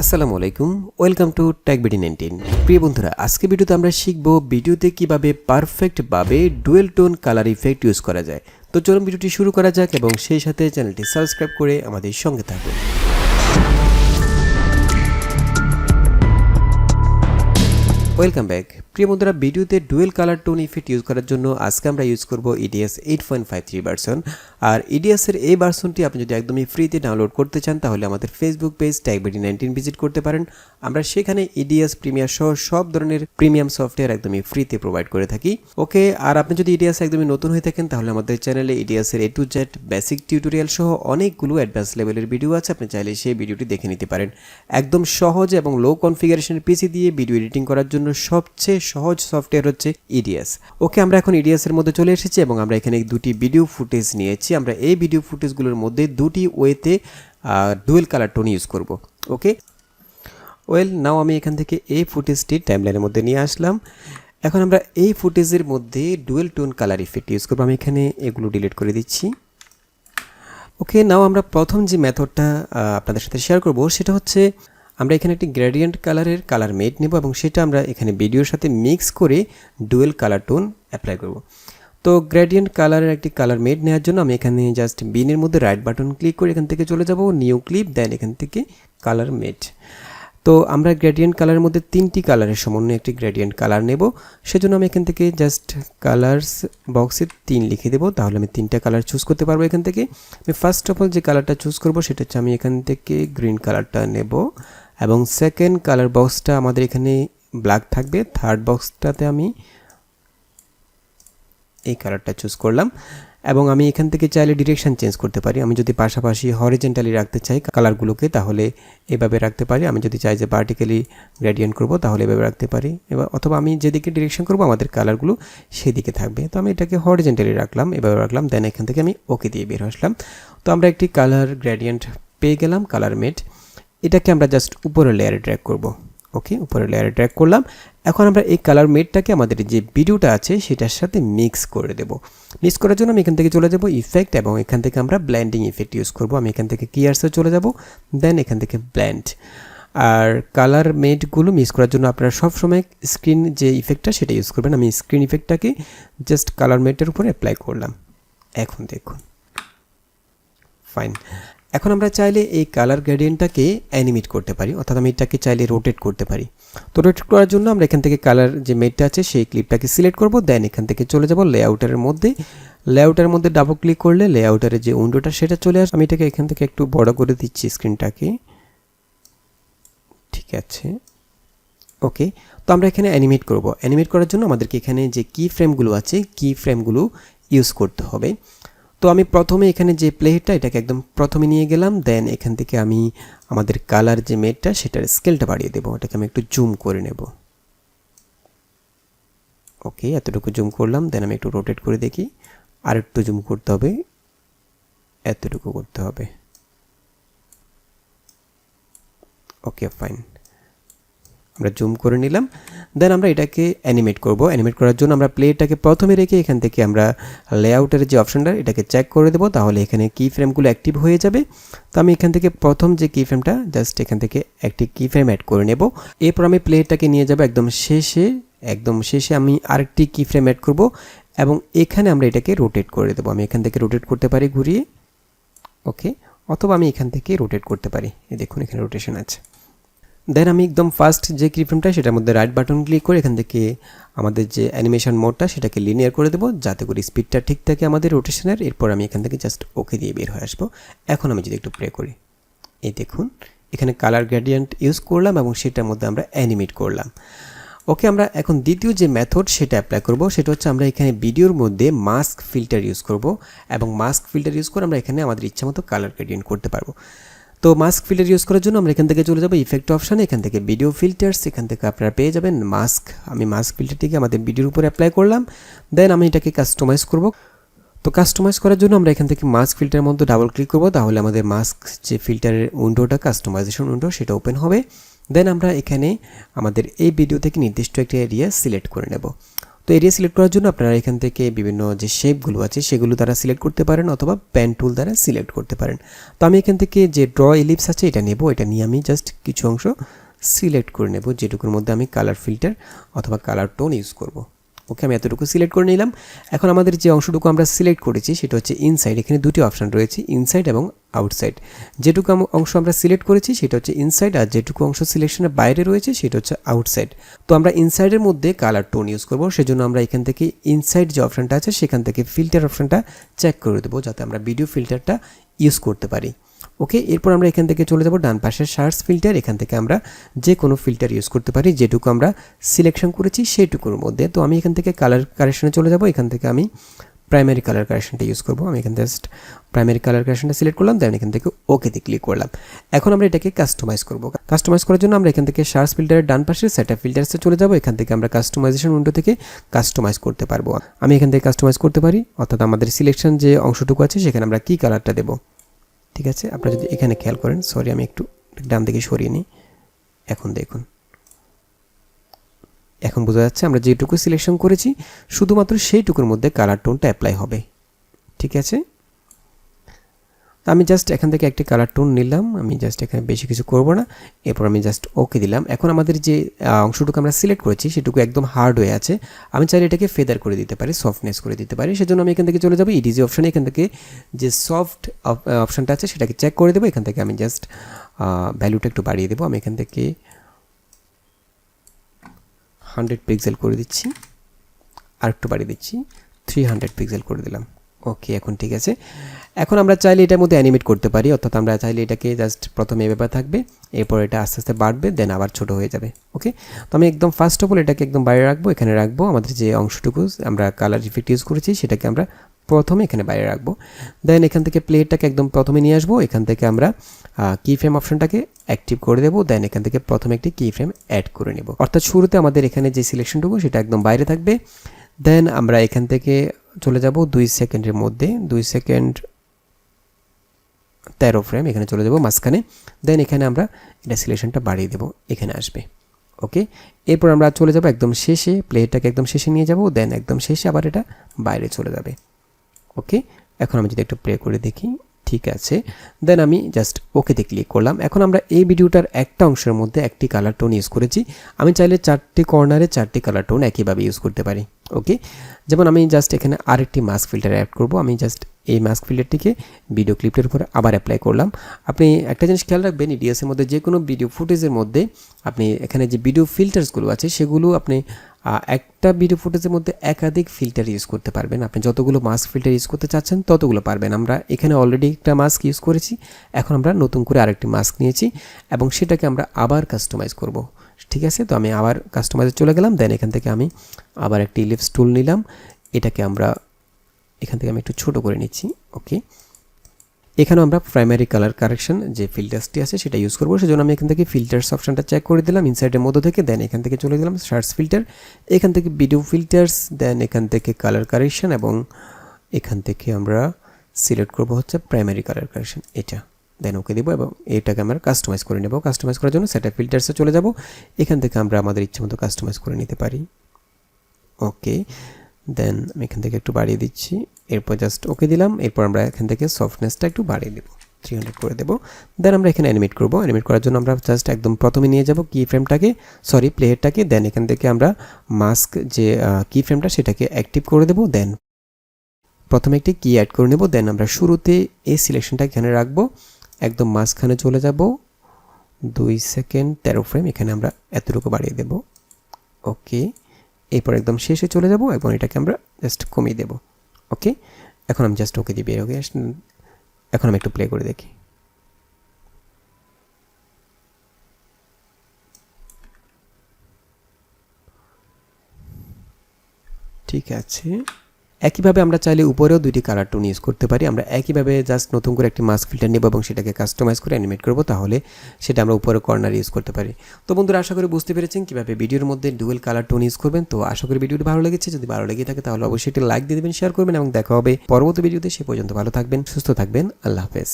আসসালামু আলাইকুম, welcome to TechBD 19। প্রিয় বন্ধুরা, আজকে ভিডিওতে আমরা শিখব ভিডিওতে কিভাবে পারফেক্টভাবে dual tone colour effect use করা যায়। তো চলুন ভিডিওটি শুরু করা যাক এবং সেই সাথে চ্যানেলটি সাবস্ক্রাইব করে আমাদের সঙ্গে থাকুন। Welcome back. প্রিয় বন্ধুরা, ভিডিওতে dual colour tone effect use করার জন্য আজকে আমরা ইউজ করব Edius 8.53 ভার্সন। আর Edius-এর এই ভার্সনটি আপনি যদি একদমই ফ্রিতে ডাউনলোড করতে চান তাহলে আমাদের ফেসবুক পেজ টেকবিডি 19 ভিজিট করতে পারেন। আমরা সেখানে Edius প্রিমিয়ার সহ সব ধরনের প্রিমিয়াম সফটওয়্যার একদমই ফ্রিতে প্রোভাইড করে থাকি। ওকে, আর আপনি যদি Edius একদমই নতুন হয়ে থাকেন তাহলে আমাদের চ্যানেলে Edius-এর A to Z basic tutorial সহ অনেকগুলো অ্যাডভান্স লেভেলের ভিডিও আছে, আপনি চাইলে সেই ভিডিওটি দেখে নিতে পারেন। একদম সহজ এবং লো কনফিগারেশনের পিসি দিয়ে ভিডিও এডিটিং করার জন্য সবচেয়ে সহজ সফটওয়্যার হচ্ছে Edius। ওকে, আমরা এখন Edius এর মধ্যে চলে এসেছি এবং আমরা এখানে দুটি ভিডিও ফুটেজ নিয়েছি। আমরা এই ভিডিও ফুটেজগুলোর মধ্যে দুটি ওয়েতে ডুয়েল কালার টোন ইউজ করব। ওকে, ওয়েল নাও আমি এখান থেকে এই ফুটেজটি টাইমলাইনের মধ্যে নিয়ে আসলাম। এখন আমরা এই ফুটেজের মধ্যে dual tone colour effect use করব। আমি এখানে এগুলো ডিলিট করে দিচ্ছি। ওকে, নাও আমরা প্রথম যে মেথডটা আপনাদের সাথে শেয়ার করব সেটা হচ্ছে আমরা এখানে একটি গ্রেডিয়েন্ট কালারের কালার মেট নেব এবং সেটা আমরা এখানে ভিডিওর সাথে মিক্স করে ডুয়েল কালার টোন অ্যাপ্লাই করব। তো গ্রেডিয়েন্ট কালারের একটি কালার মেট নেওয়ার জন্য আমি এখানে জাস্ট বিনের মধ্যে রাইট বাটন ক্লিক করে এখান থেকে চলে যাব নিউ ক্লিপ, দেন এখান থেকে কালার মেট। তো আমরা গ্রেডিয়েন্ট কালারের মধ্যে তিনটি কালারের সমন্বয়ে একটি গ্রেডিয়েন্ট কালার নেব। সেজন্য আমি এখান থেকে জাস্ট কালার্স বক্সে 3 লিখে দেবো, তাহলে আমি 3টা কালার চুজ করতে পারবো। এখান থেকে আমি ফার্স্ট অফ অল যে কালারটা চুজ করব সেটা হচ্ছে আমি এখান থেকে গ্রিন কালারটা নেব এবং সেকেন্ড কালার বক্সটা আমাদের এখানে ব্ল্যাক থাকবে। থার্ড বক্সটাতে আমি এই কালারটা চুজ করলাম এবং আমি এখান থেকে চাইলে ডিরেকশন চেঞ্জ করতে পারি। আমি যদি পাশাপাশি হরিজন্টালি রাখতে চাই কালারগুলোকে তাহলে এভাবে রাখতে পারি। আমি যদি চাই যে ভার্টিক্যালি গ্রেডিয়েন্ট করব তাহলে এভাবে রাখতে পারি, এবার অথবা আমি যেদিকে ডিরেকশন করব আমাদের কালারগুলো সেদিকে থাকবে। তো আমি এটাকে হরিজন্টালি রাখলাম, এভাবে রাখলাম, দেন এখান থেকে আমি ওকে দিয়ে বের আসলাম। তো আমরা একটি কালার গ্রেডিয়েন্ট পেয়ে গেলাম, কালার মেট। এটাকে আমরা জাস্ট উপরের লেয়ারে ড্র্যাগ করব। ওকে, উপরের লেয়ারে ড্র্যাগ করলাম। এখন আমরা এই কালার মেটটাকে আমাদের যে ভিডিওটা আছে সেটার সাথে মিক্স করে দেব। মিক্স করার জন্য আমি এখান থেকে চলে যাব ইফেক্ট এবং এখান থেকে আমরা ব্লেন্ডিং ইফেক্ট ইউজ করব। আমি এখান থেকে কিয়ার্সে চলে যাব, দেন এখান থেকে ব্লেন্ড। আর কালার মেটগুলো মিক্স করার জন্য আপনারা সবসময় স্ক্রিন যে ইফেক্টটা সেটা ইউজ করবেন। আমি স্ক্রিন ইফেক্টটাকে জাস্ট কালার মেটের উপরে অ্যাপ্লাই করলাম। এখন দেখুন, ফাইন। এখন আমরা চাইলে এই কালার গ্রেডিয়েন্টটাকে অ্যানিমেট করতে পারি, অর্থাৎ আমি এটাকে চাইলে রোটেট করতে পারি। তো রোটেট করার জন্য আমরা এখান থেকে কালার যে মেটটা আছে সেই ক্লিপটাকে সিলেক্ট করব, দেন এখান থেকে চলে যাব লেআউটারের মধ্যে। লেআউটারের মধ্যে ডাবল ক্লিক করলে লেআউটারের যে উইন্ডোটা সেটা চলে আসে। আমি এটাকে এখান থেকে একটু বড় করে দিচ্ছি স্ক্রিনটাকে। ঠিক আছে, ওকে। তো আমরা এখানে অ্যানিমেট করব। অ্যানিমেট করার জন্য আমাদেরকে এখানে যে কি ফ্রেমগুলো আছে কি ফ্রেমগুলো ইউজ করতে হবে। তো আমি প্রথমে এখানে যে প্লেটা এটাকে একদম প্রথমে নিয়ে গেলাম, দেন এখান থেকে আমি আমাদের কালার যে মেটটা সেটার স্কেলটা বাড়িয়ে দেবো। এটাকে আমি একটু জুম করে নেব। ওকে, এতটুকু জুম করলাম, দেন আমি একটু রোটেট করে দেখি, আর একটু জুম করতে হবে, এতটুকু করতে হবে। ওকে, ফাইন, আমরা জুম করে নিলাম। দেন আমরা এটাকে অ্যানিমেট করব। অ্যানিমেট করার জন্য আমরা প্লেটাকে প্রথমে রেখে এখান থেকে আমরা লেআউটের যে অপশনটা এটাকে চেক করে দেবো, তাহলে এখানে কি ফ্রেমগুলো অ্যাক্টিভ হয়ে যাবে। তো আমি এখান থেকে প্রথম যে কি ফ্রেমটা জাস্ট এখান থেকে একটি কি ফ্রেম অ্যাড করে নেব। এরপর আমি প্লেটাকে নিয়ে যাব একদম শেষে আমি আরেকটি কি ফ্রেম অ্যাড করব এবং এখানে আমরা এটাকে রোটেট করে দেবো। আমি এখান থেকে রোটেট করতে পারি ঘুরিয়ে, ওকে, অথবা আমি এখান থেকে রোটেট করতে পারি। এই দেখুন এখানে রোটেশন আছে। দেন আমি একদম ফার্স্ট যে কিফ্রেমটা সেটার মধ্যে রাইট বাটন ক্লিক করে এখান থেকে আমাদের যে অ্যানিমেশন মোডটা সেটাকে লিনিয়ার করে দেবো যাতে করে স্পিডটা ঠিক থাকে আমাদের রোটেশনের। এরপর আমি এখান থেকে জাস্ট ওকে দিয়ে বের হয়ে আসবো। এখন আমি যদি একটু প্লে করি, এই দেখুন এখানে কালার গ্রেডিয়েন্ট ইউজ করলাম এবং সেটার মধ্যে আমরা অ্যানিমেট করলাম। ওকে, আমরা এখন দ্বিতীয় যে মেথড সেটা অ্যাপ্লাই করব। সেটা হচ্ছে আমরা এখানে ভিডিওর মধ্যে মাস্ক ফিল্টার ইউজ করব এবং মাস্ক ফিল্টার ইউজ করে আমরা এখানে আমাদের ইচ্ছা মতো কালার গ্রেডিয়েন্ট করতে পারবো। তো মাস্ক ফিল্টার ইউজ করার জন্য আমরা এখান থেকে চলে যাবো ইফেক্ট অপশানে, এখান থেকে ভিডিও ফিল্টার্স, এখান থেকে আপনারা পেয়ে যাবেন মাস্ক। আমি মাস্ক ফিল্টারটিকে আমাদের ভিডিওর উপরে অ্যাপ্লাই করলাম, দেন আমি এটাকে কাস্টমাইজ করব। তো কাস্টমাইজ করার জন্য আমরা এখান থেকে মাস্ক ফিল্টারের মধ্যে ডাবল ক্লিক করব, তাহলে আমাদের মাস্ক যে ফিল্টারের উইন্ডোটা কাস্টমাইজেশন উইন্ডো সেটা ওপেন হবে। দেন আমরা এখানে আমাদের এই ভিডিও থেকে নির্দিষ্ট একটা এরিয়া সিলেক্ট করে নেব। তো এরিয়া সিলেক্ট করার জন্য আপনারা এখান থেকে বিভিন্ন যে শেপগুলো আছে সেগুলো দ্বারা সিলেক্ট করতে পারেন অথবা পেন টুল দ্বারা সিলেক্ট করতে পারেন। তো আমি এখান থেকে যে ড্র এলিপস আছে এটা নেব, এটা নিয়ে আমি জাস্ট কিছু অংশ সিলেক্ট করে নেব যেটুকুর মধ্যে আমি কালার ফিল্টার অথবা কালার টোন ইউজ করব। ওকে, আমি এতটুকু সিলেক্ট করে নিলাম। এখন আমাদের যে অংশটুকু আমরা সিলেক্ট করেছি সেটা হচ্ছে ইনসাইড। এখানে দুটি অপশান রয়েছে, ইনসাইড এবং আউটসাইড। যেটুকু অংশ আমরা সিলেক্ট করেছি সেটা হচ্ছে ইনসাইড, আর যেটুকু অংশ সিলেকশনের বাইরে রয়েছে সেটা হচ্ছে আউটসাইড। তো আমরা ইনসাইডের মধ্যে কালার টোন ইউজ করব, সেজন্য আমরা এখান থেকে ইনসাইড যে অপশানটা আছে সেখান থেকে ফিল্টার অপশানটা চেক করে দেবো যাতে আমরা ভিডিও ফিল্টারটা ইউজ করতে পারি। ওকে, এরপর আমরা এখান থেকে চলে যাব ডান পাশের সার্চ ফিল্টার। এখান থেকে আমরা যে কোনো ফিল্টার ইউজ করতে পারি যেটুকু আমরা সিলেকশন করেছি সেইটুকুর মধ্যে। তো আমি এখান থেকে কালার কারেকশনে চলে যাব, এখান থেকে আমি প্রাইমারি কালার কারেকশনটা ইউজ করব। আমি এখান জাস্ট প্রাইমারি কালার কারেকশনটা সিলেক্ট করলাম, দেন এখান থেকে ওকেতে ক্লিক করলাম। এখন আমরা এটাকে কাস্টমাইজ করব। কাস্টমাইজ করার জন্য আমরা এখান থেকে সার্চ ফিল্টারের ডান পাশে সেটআপ ফিল্টারসে চলে যাব। এখান থেকে আমরা কাস্টমাইজেশন উইন্ডো থেকে কাস্টমাইজ করতে পারবো। আমি এখান থেকে কাস্টমাইজ করতে পারি, অর্থাৎ আমাদের সিলেকশন যে অংশটুকু আছে সেখানে আমরা কি কালারটা দেব। ঠিক আছে, আপনারা যদি এখানে খেয়াল করেন, সরি আমি একটু ডান দিকে সরিয়ে নিই। এখন দেখুন, এখন বোঝা যাচ্ছে আমরা যেটুকু সিলেকশন করেছি শুধুমাত্র সেইটুকুর মধ্যে কালার টোনটা অ্যাপ্লাই হবে। ঠিক আছে, আমি জাস্ট এখান থেকে একটি কালার টোন নিলাম, আমি জাস্ট এখানে বেশি কিছু করব না। এরপর আমি জাস্ট ওকে দিলাম। এখন আমাদের যে অংশটুকু আমরা সিলেক্ট করেছি সেটুকু একদম হার্ড হয়ে আছে, আমি চাইলে এটাকে ফেদার করে দিতে পারি, সফটনেস করে দিতে পারি। সেজন্য আমি এখান থেকে চলে যাব ইডিজি অপশানে, এখান থেকে যে সফট অপশানটা আছে সেটাকে চেক করে দেবো। এখান থেকে আমি জাস্ট ভ্যালুটা একটু বাড়িয়ে দেবো। আমি এখান থেকে 100 পিক্সেল করে দিচ্ছি, আর একটু বাড়িয়ে দিচ্ছি, 300 পিক্সেল করে দিলাম। ওকে, এখন ঠিক আছে। এখন আমরা চাইলে এটার মধ্যে অ্যানিমেট করতে পারি, অর্থাৎ আমরা চাইলে এটাকে জাস্ট প্রথমে এভাবে থাকবে, এরপর এটা আস্তে আস্তে বাড়বে, দেন আবার ছোট হয়ে যাবে। ওকে, তো আমি একদম ফার্স্ট অফ অল এটাকে একদম বাইরে রাখবো। এখানে রাখবো আমাদের যে অংশটুকু আমরা কালার ইফেক্ট ইউজ করেছি সেটাকে আমরা প্রথমে এখানে বাইরে রাখবো। দেন এখান থেকে প্লেটটাকে একদম প্রথমে নিয়ে আসবো। এখান থেকে আমরা কি ফ্রেম অপশনটাকে অ্যাক্টিভ করে দেবো। দেন এখান থেকে প্রথমে একটি কি ফ্রেম অ্যাড করে নেব, অর্থাৎ শুরুতে আমাদের এখানে যে সিলেকশনটুকু সেটা একদম বাইরে থাকবে। দেন আমরা এখান থেকে চলে যাব 2 সেকেন্ডের মধ্যে, 2 সেকেন্ড 13 ফ্রেম এখানে চলে যাব মাঝখানে। দেন এখানে আমরা এটা সিলেকশনটা বাড়িয়ে দেব, এখানে আসবে। ওকে, এরপর আমরা চলে যাব একদম শেষে, প্লেটটাকে একদম শেষে নিয়ে যাব, দেন একদম শেষে আবার এটা বাইরে চলে যাবে। ওকে, এখন আমি যদি একটু প্লে করে দেখি, ঠিক আছে। দেন আমি জাস্ট ওকেতে ক্লিক করলাম। এখন আমরা এই ভিডিওটার একটা অংশের মধ্যে একটি কালার টোন ইউজ করেছি, আমি চাইলে 4টি কর্নারে 4টি কালার টোন একইভাবে ইউজ করতে পারি। ওকে, যেমন আমি জাস্ট এখানে আরেকটি মাস্ক ফিল্টার অ্যাড করব। আমি জাস্ট এই মাস্ক ফিল্টারটিকে ভিডিও ক্লিপের উপরে আবার অ্যাপ্লাই করলাম। আপনি একটা জিনিস খেয়াল রাখবেন, ইডিএসের মধ্যে যে কোনো ভিডিও ফুটেজের মধ্যে আপনি এখানে যে ভিডিও ফিল্টার্সগুলো আছে সেগুলো আপনি একটা ভিডিও ফুটেজের মধ্যে একাধিক ফিল্টার ইউজ করতে পারবেন। আপনি যতগুলো মাস্ক ফিল্টার ইউজ করতে চাচ্ছেন ততগুলো পারবেন। আমরা এখানে অলরেডি একটা মাস্ক ইউজ করেছি, এখন আমরা নতুন করে আরেকটি মাস্ক নিয়েছি এবং সেটাকে আমরা আবার কাস্টমাইজ করব। ঠিক আছে, তো আমি আবার কাস্টমাইজে চলে গেলাম। দেন এখান থেকে আমি আবার একটি ইলিপস টুল নিলাম, এটাকে আমরা এখান থেকে আমি একটু ছোট করে নিচ্ছি। ওকে, এখানেও আমরা প্রাইমারি কালার কারেকশন যে ফিল্টার্সটি আছে সেটা ইউজ করবো, সেজন্য আমি এখান থেকে ফিল্টার্স অপশনটা চেক করে দিলাম ইনসাইডের মধ্যে থেকে। দেন এখান থেকে চলে গেলাম সার্চ ফিল্টার, এখান থেকে ভিডিও ফিল্টার্স, দেন এখান থেকে কালার কারেকশন এবং এখান থেকে আমরা সিলেক্ট করব হচ্ছে প্রাইমারি কালার কারেকশন এটা। দেন ওকে দেবো এবং এটাকে আমরা কাস্টমাইজ করে নেব। কাস্টমাইজ করার জন্য সেটআপ ফিল্টার্সে চলে যাব, এখান থেকে আমরা আমাদের ইচ্ছে মতো কাস্টমাইজ করে নিতে পারি। ওকে, দেন আমি এখান থেকে একটু বাড়িয়ে দিচ্ছি, এরপর জাস্ট ওকে দিলাম। এরপর আমরা এখান থেকে সফটনেসটা একটু বাড়িয়ে দেবো, 300 করে দেবো। দেন আমরা এখানে অ্যানিমেট করবো। অ্যানিমেট করার জন্য আমরা জাস্ট একদম প্রথমে নিয়ে যাব কি ফ্রেমটাকে, সরি প্লেয়ারটাকে। দেন এখান থেকে আমরা মাস্ক যে কি ফ্রেমটা সেটাকে অ্যাক্টিভ করে দেবো। দেন প্রথমে একটি কি অ্যাড করে নেব। দেন আমরা শুরুতে এই সিলেকশনটা এখানে রাখবো, একদম মাঝখানে চলে যাব, 2 সেকেন্ড 13 ফ্রেম এখানে আমরা এতটুকু বাড়িয়ে দেব। ওকে, এরপর একদম শেষে চলে যাব এবং এটাকে আমরা জাস্ট কমিয়ে দেব। ওকে, এখন আমি জাস্ট ওকে দিবি। ওকে, এখন আমি একটু প্লে করে দেখি। ঠিক আছে, একইভাবে আমরা চাইলে উপরেও দুইটি কালার টোন ইউজ করতে পারি। আমরা একইভাবে জাস্ট নতুন করে একটি মাস্ক ফিল্টার নেব এবং সেটাকে কাস্টমাইজ করে অ্যানিমেট করব, তাহলে সেটা আমরা উপরে কর্নার ইউজ করতে পারি। তো বন্ধুরা, আশা করি বুঝতে পেরেছেন কীভাবে ভিডিওর মধ্যে ডুয়েল কালার টোন ইউজ করবেন। তো আশা করি ভিডিওটি ভালো লেগেছে, যদি ভালো লেগে থাকে তাহলে অবশ্যই একটি লাইক দিয়ে দেবেন, শেয়ার করবেন এবং দেখা হবে পরবর্তী ভিডিওতে। সে পর্যন্ত ভালো থাকবেন, সুস্থ থাকবেন, আল্লাহ হাফেজ।